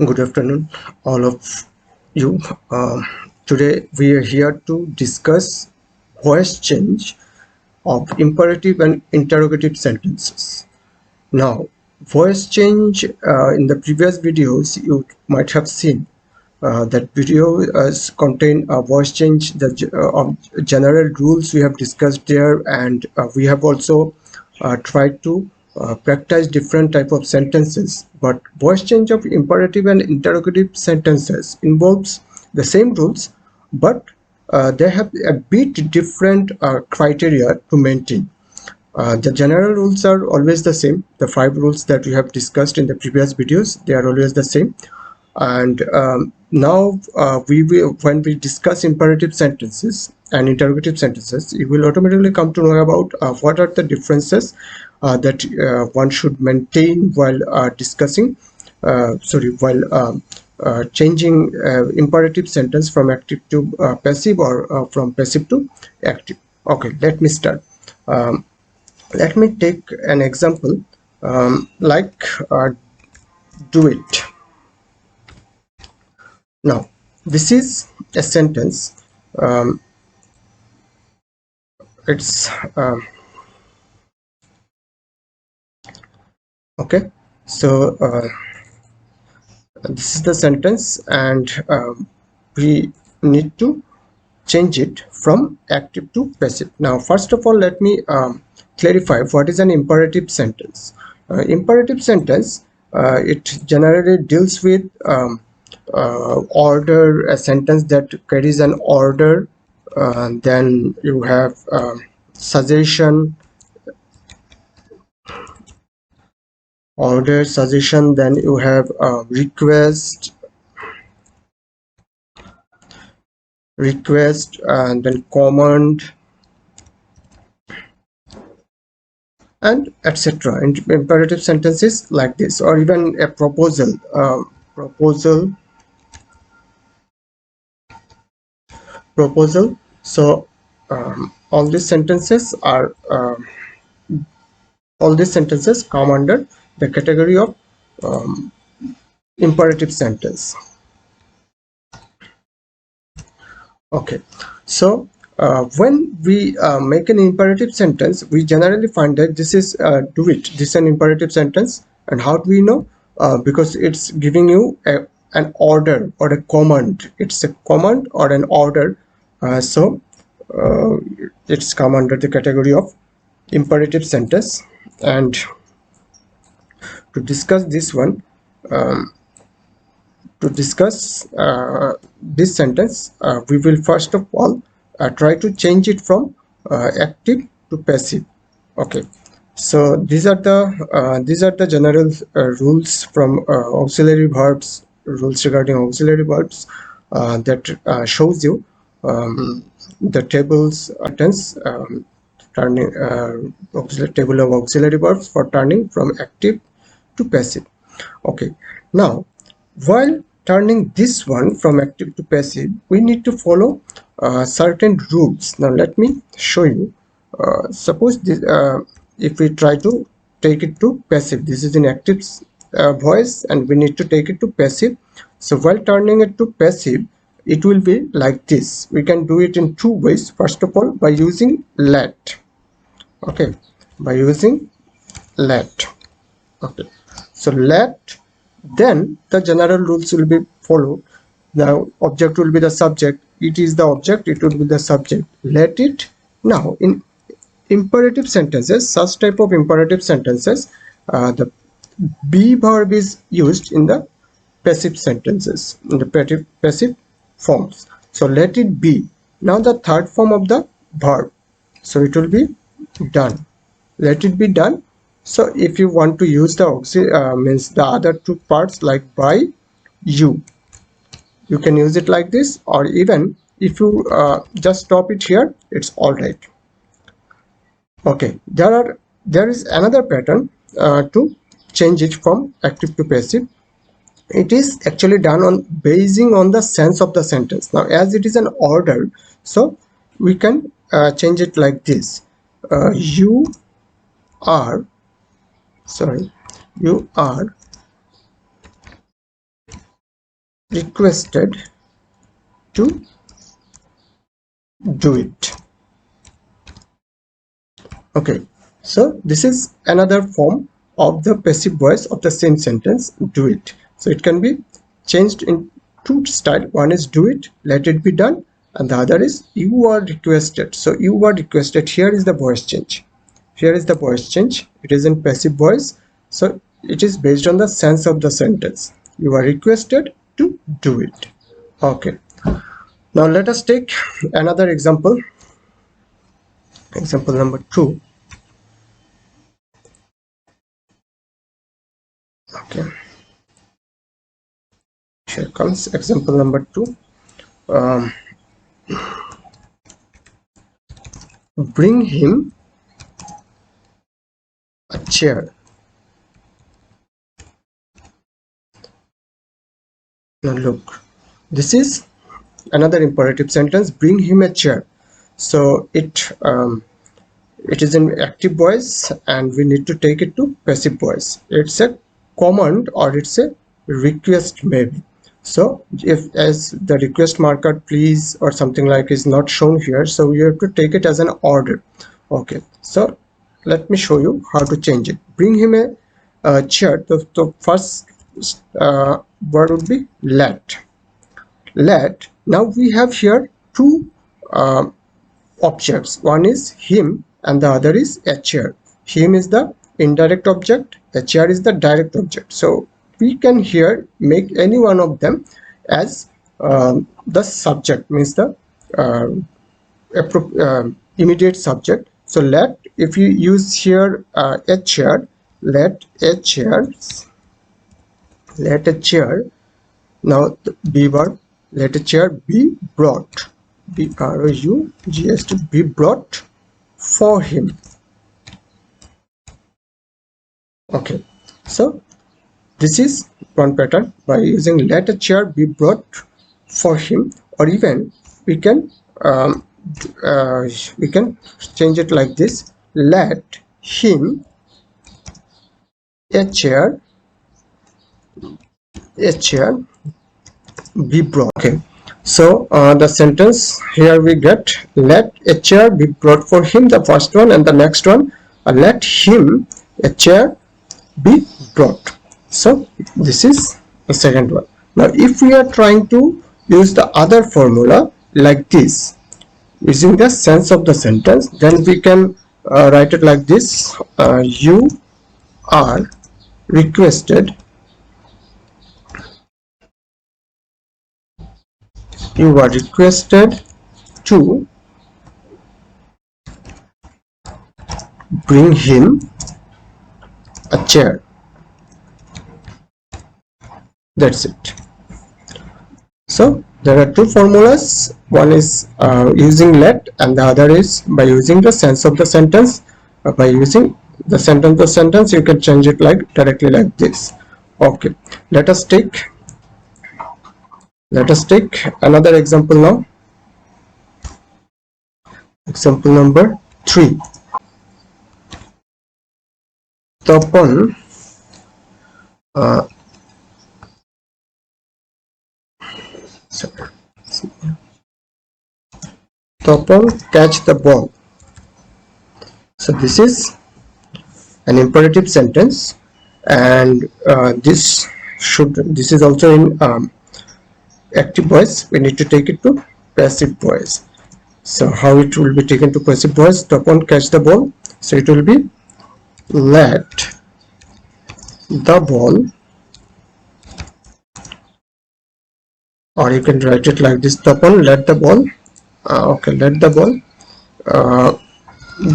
Good afternoon, all of you. Today we are here to discuss voice change of imperative and interrogative sentences. Now, voice change in the previous videos you might have seen. That video contain a voice change, the of general rules we have discussed there, and we have also tried to practice different type of sentences. But voice change of imperative and interrogative sentences involves the same rules, but they have a bit different criteria to maintain. The general rules are always the same. The 5 rules that we have discussed in the previous videos, they are always the same. And now we will, when we discuss imperative sentences and interrogative sentences, you will automatically come to know about what are the differences that one should maintain while changing imperative sentence from active to passive, or from passive to active. Okay, let me start. um, Let me take an example, like do it. Now, this is a sentence. Um, it's okay. So this is the sentence, and we need to change it from active to passive. Now, first of all, let me clarify what is an imperative sentence. Imperative sentence, it generally deals with order, a sentence that carries an order. Then you have suggestion, order, suggestion. Then you have request, and then command, and etc. In imperative sentences like this, or even a proposal. So all these sentences come under the category of um, imperative sentence. Okay, so when we make an imperative sentence, we generally find that this is do it. This is an imperative sentence, and how do we know? Because it's giving you an order or a command. It's a command or an order. So it's come under the category of imperative sentence. And to discuss this one, um, to discuss this sentence, we will first of all try to change it from active to passive. Okay, so these are the general rules from auxiliary verbs, rules regarding auxiliary verbs, that shows you the tables sentence, turning table of auxiliary verbs for turning from active to passive. Okay, now while turning this one from active to passive, we need to follow certain rules. Now let me show you. Suppose this, if we try to take it to passive, this is in active voice, and we need to take it to passive. So while turning it to passive, it will be like this. We can do it in 2 ways. First of all, by using let. Okay, by using let. Okay, so let, then the general rules will be followed. The object will be the subject, it is the object, it will be the subject, let it. Now in imperative sentences, such type of imperative sentences, the be verb is used in the passive sentences, in the passive forms. So let it be. Now the third form of the verb, so it will be done. Let it be done. So if you want to use the means the other two parts, like by, you can use it like this, or even if you just stop it here, it's all right. Okay, there is another pattern to change it from active to passive. It is actually done on basing on the sense of the sentence. Now as it is an order, so we can change it like this. You are, sorry, you are requested to do it. Okay, so this is another form of the passive voice of the same sentence, do it. So it can be changed in two style. One is do it, let it be done, and the other is you are requested. So you are requested, here is the voice change. Here is the voice change. It is in passive voice. So it is based on the sense of the sentence. You are requested to do it. Okay. Now let us take another example. Example number 2. Okay. Here comes example number 2. Bring him a chair. Now look, this is another imperative sentence. Bring him a chair. So it is in active voice and we need to take it to passive voice. It's a command or it's a request maybe. So if as the request marker please or something like is not shown here, so you have to take it as an order. Okay, so let me show you how to change it. Bring him a chair. The first word would be let. Now we have here two objects. One is him and the other is a chair. Him is the indirect object, a chair is the direct object. So we can here make any one of them as the subject, means the immediate subject. So let, if you use here a chair, let a chair, now the B verb, let a chair be brought, B-R-O-U-G-S-T, be brought for him. Okay, so this is one pattern by using let a chair be brought for him, or even we can change it like this: let him a chair be brought. Okay, so the sentence here we get let a chair be brought for him, the first one, and the next one let him a chair be brought. So this is the second one. Now if we are trying to use the other formula like this using the sense of the sentence, then we can write it like this: you are requested to bring him a chair. That's it. So there are two formulas. One is using let, and the other is by using the sense of the sentence. By using the sentence, you can change it like directly like this. Okay, let us take another example now. Example number 3. Tapan catch the ball. So this is an imperative sentence, and this is also in active voice. We need to take it to passive voice. So how it will be taken to passive voice? Tapan catch the ball. So it will be let the ball, or you can write it like this: Tapan let the ball. Okay, let the ball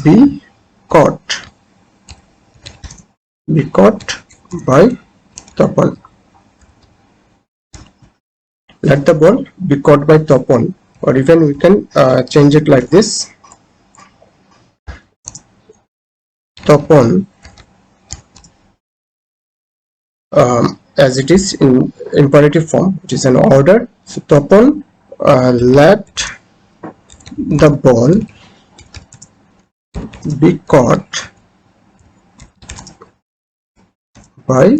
be caught by Tapan. Let the ball be caught by Tapan, or even we can change it like this: Tapan, as it is in imperative form, it is an order. So Tapan let the ball be caught by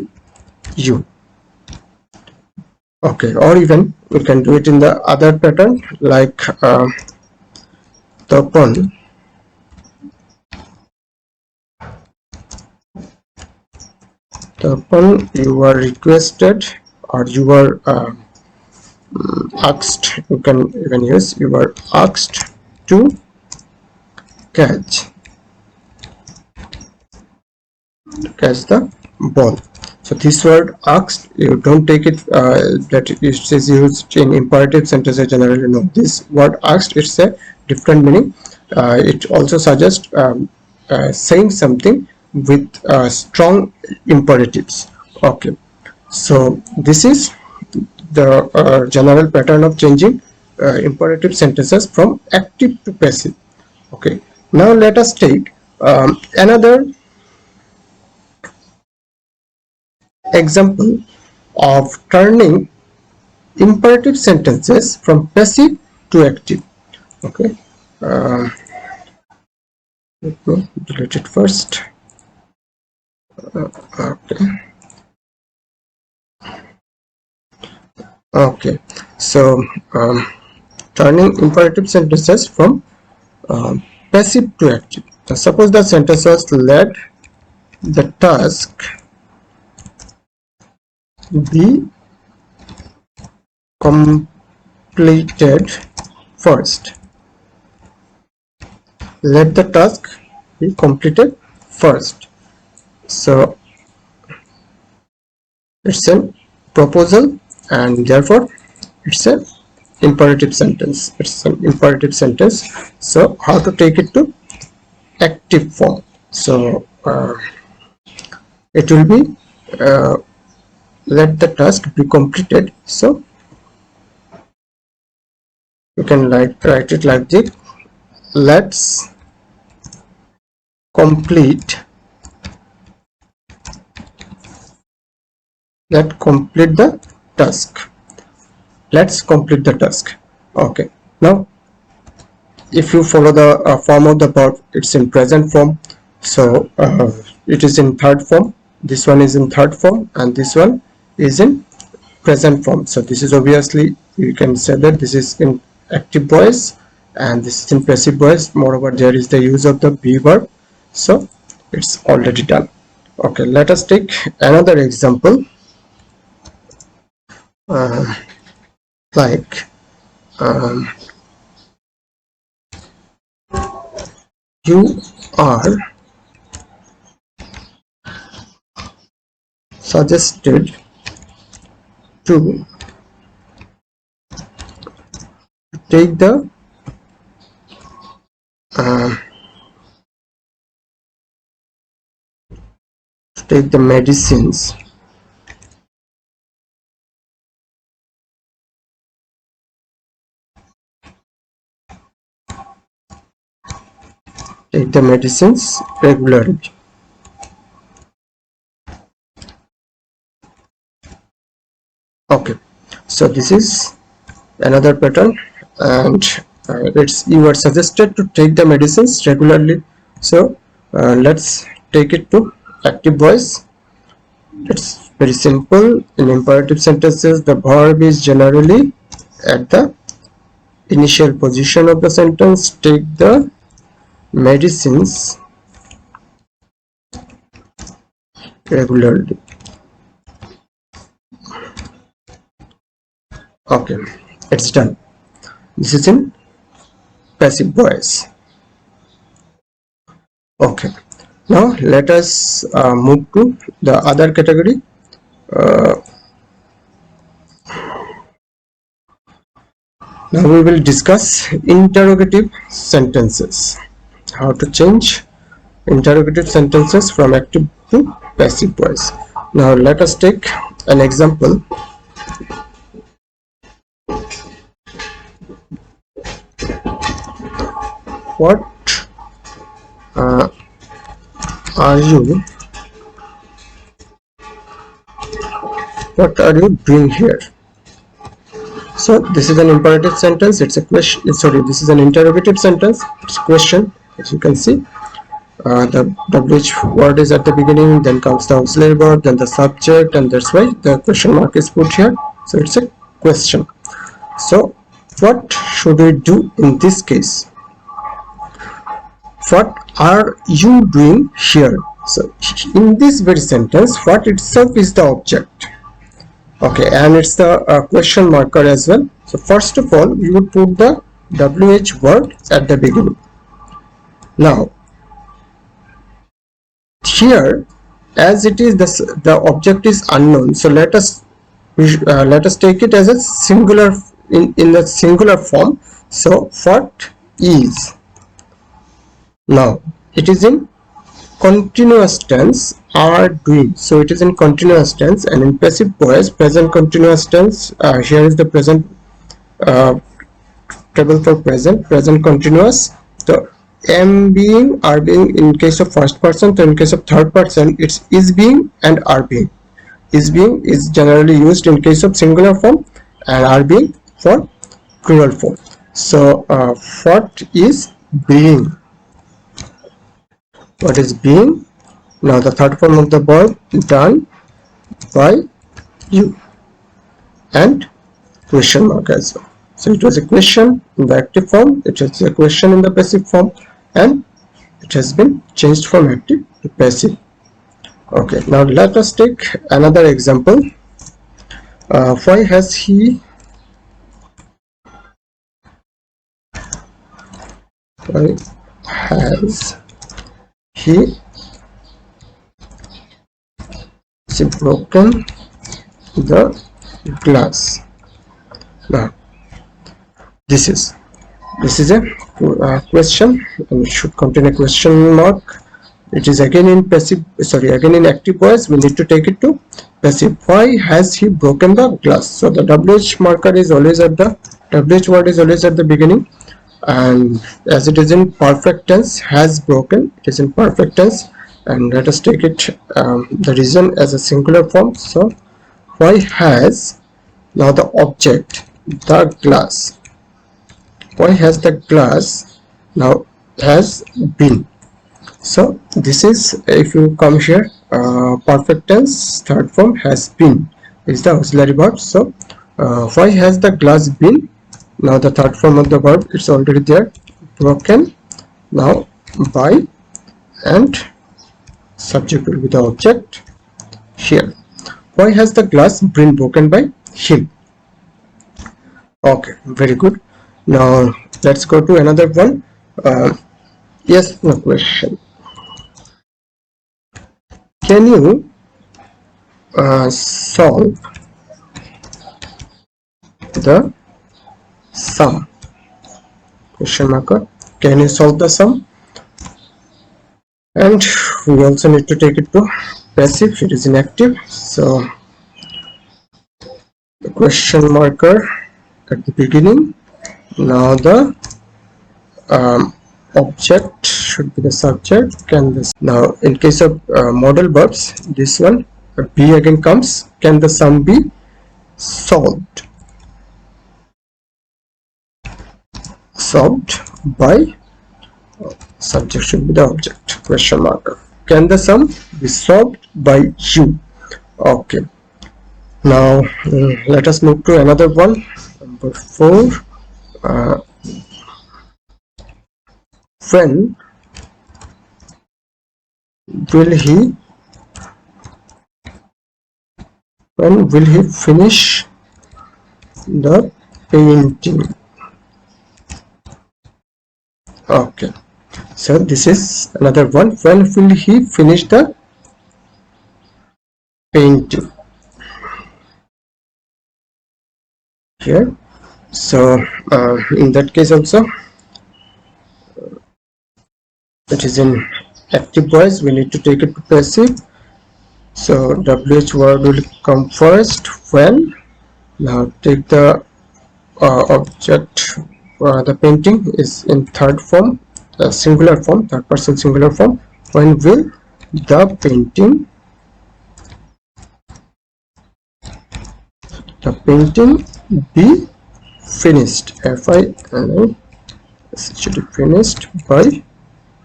you. Okay, or even we can do it in the other pattern like তখন you were requested or you were asked, you can even use you were asked to catch the ball. So this word asked, you don't take it that it is used in imperative sentences generally. No, this word asked, it's a different meaning. It also suggests saying something with strong imperatives. Okay, so this is the general pattern of changing imperative sentences from active to passive. Okay, now let us take another example of turning imperative sentences from passive to active. Okay, let me delete it first. Okay, okay, so turning imperative sentences from passive to active. Now, suppose the sentence was let the task be completed first. Let the task be completed first. So it's a proposal and therefore it's a imperative sentence. It's an imperative sentence. So how to take it to active form? So it will be let the task be completed. So you can write it like this: let's complete the task. Let's complete the task. Okay, now if you follow the form of the verb, it's in present form. So it is in third form. This one is in third form and this one is in present form. So this is obviously, you can say that this is in active voice and this is in passive voice. Moreover, there is the use of the be verb. So it's already done. Okay, let us take another example like you are suggested to take the medicines regularly. Okay, so this is another pattern and it's you are suggested to take the medicines regularly. So let's take it to active voice. It's very simple. In imperative sentences, the verb is generally at the initial position of the sentence. Take the medicines regularly. Okay, it's done. This is in passive voice. Okay, now let us move to the other category. Now we will discuss interrogative sentences. How to change interrogative sentences from active to passive voice. Now let us take an example. What are you doing here? So this is an imperative sentence. It's a question. Sorry, this is an interrogative sentence. It's a question, as you can see. The WH word is at the beginning, then comes the auxiliary verb, then the subject, and that's why the question mark is put here. so it's a question. So what should we do in this case? What are you doing here? So in this very sentence, what itself is the object. Okay, and it's the question marker as well. So first of all, we would put the WH word at the beginning. Now here, as it is the object is unknown, so let us take it as a singular in the singular form. So what is, now it is in continuous tense, are doing, so it is in continuous tense. And in passive voice, present continuous tense, here is the present table for present continuous. So am being, are being in case of first person. So in case of third person, it's is being and are being. Is being is generally used in case of singular form, and are being for plural form. So what is being? What is being? Now the third form of the verb, done by you, and question mark as well. So it was a question in the active form, it is a question in the passive form, and it has been changed from active to passive. Okay, now let us take another example. Why has he broken the glass? Now this is a question, and it should contain a question mark. It is again in passive, again in active voice. We need to take it to passive. Why has he broken the glass? So the WH marker is always at the WH word is always at the beginning, and as it is in perfect tense, has broken, it is in perfect tense. And let us take it the reason as a singular form. So why has, now the object, the glass. Why has the glass now has been? So this is, if you come here, perfect tense, third form, has been is the auxiliary verb. So why has the glass been? Now the third form of the verb, it's already there, broken, now by, and subject will be the object here. Why has the glass been broken by him? Okay, very good. Now let's go to another one. Yes, no question. Can you solve the sum? Question marker. Can you solve the sum? And we also need to take it to passive. It is inactive. So the question marker at the beginning. Now the object should be the subject. Can this, now in case of modal verbs, this one be again comes. Can the sum be solved? Solved by, subject should be the object, question marker. Can the sum be solved by you? Okay, now let us move to another one, number 4. When will he finish the painting? Okay, so this is another one. When will he finish the painting? Here, so in that case also, it is in active voice. We need to take it to passive. So WH word will come first. When, now take the object. The painting is in third form, singular form, third person singular form. When will the painting be finished? It should be finished by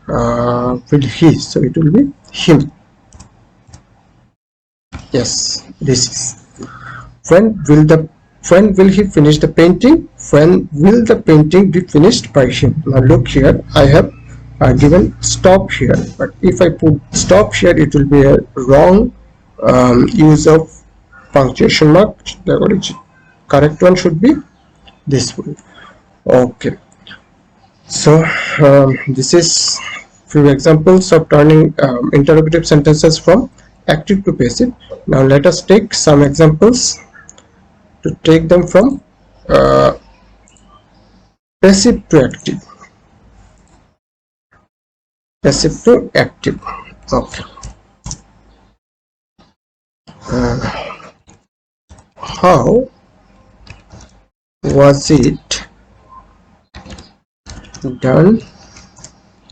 will he, so it will be him. Yes, this is when will the when will he finish the painting? When will the painting be finished by him? Now look here, I have given stop here, but if I put stop here, it will be a wrong use of punctuation mark. The correct one should be this one. Okay, so this is few examples of turning interrogative sentences from active to passive. Now let us take some examples to take them from passive to active. Passive to active. Okay. How was it done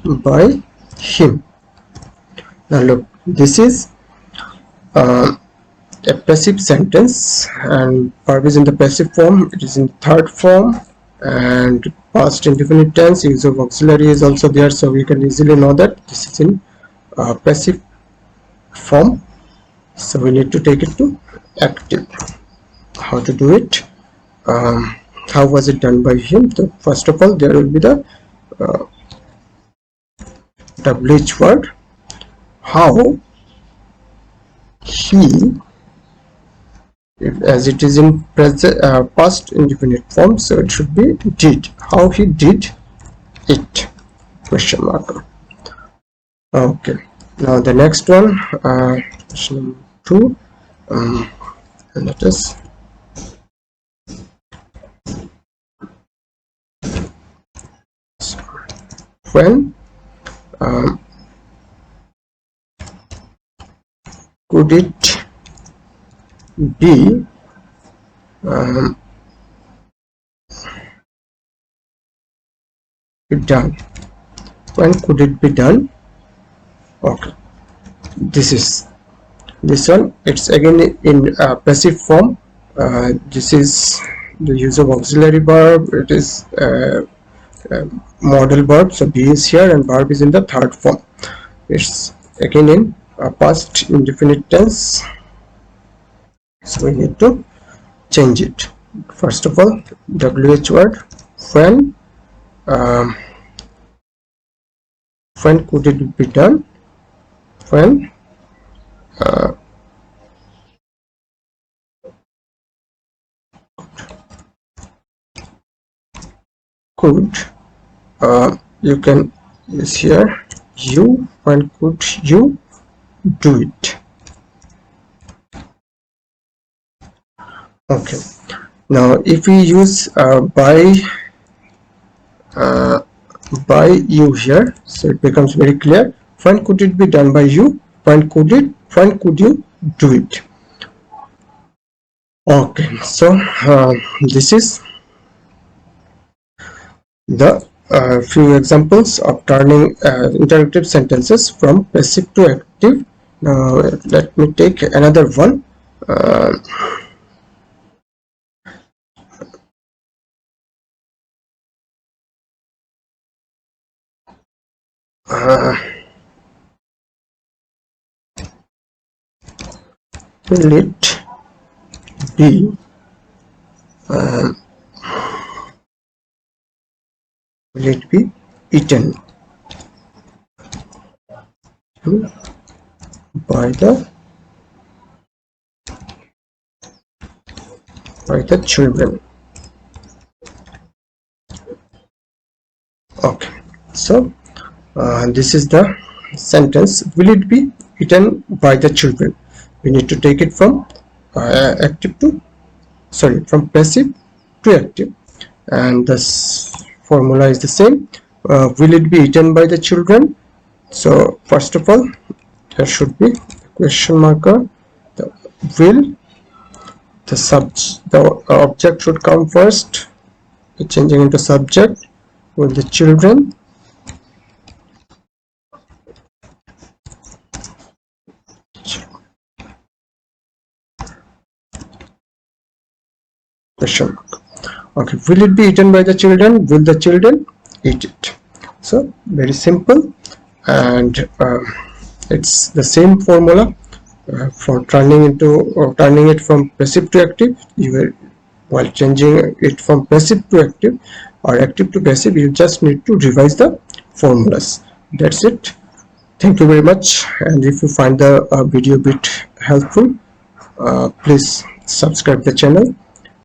by him? Now look, this is a passive sentence, and verb is in the passive form, it is in third form, and past indefinite tense, use of auxiliary is also there, so we can easily know that this is in passive form. So we need to take it to active. How to do it? How was it done by him? So first of all, there will be the WH word. How he, as it is in present past indefinite form, so it should be did. How he did it? Question mark. Okay. Now the next one, question 2. Let us when could it be done? When could it be done? Okay, this one, it's again in passive form. This is the use of auxiliary verb. It is modal verb, so be is here and verb is in the third form. It's again in past indefinite tense, so we need to change it. First of all, WH word, when could it be done? When could, you can use here you, when could you do it? Okay, now if we use by you here, so it becomes very clear. When could it be done by you? When could you do it? Okay, so this is the few examples of turning interrogative sentences from passive to active. Now let me take another one. Will it be will it be eaten by the children? Okay, so this is the sentence, will it be eaten by the children. We need to take it from from passive to active, and this formula is the same. Will it be eaten by the children? So first of all, there should be a question marker. The will, the object should come first, changing into subject. Will the children question mark. Okay, will it be eaten by the children? Will the children eat it? So very simple, and it's the same formula for turning it from passive to active. The while changing it from passive to active or active to passive, you just need to revise the formulas. That's it. Thank you very much, and if you find the video bit helpful, please subscribe the channel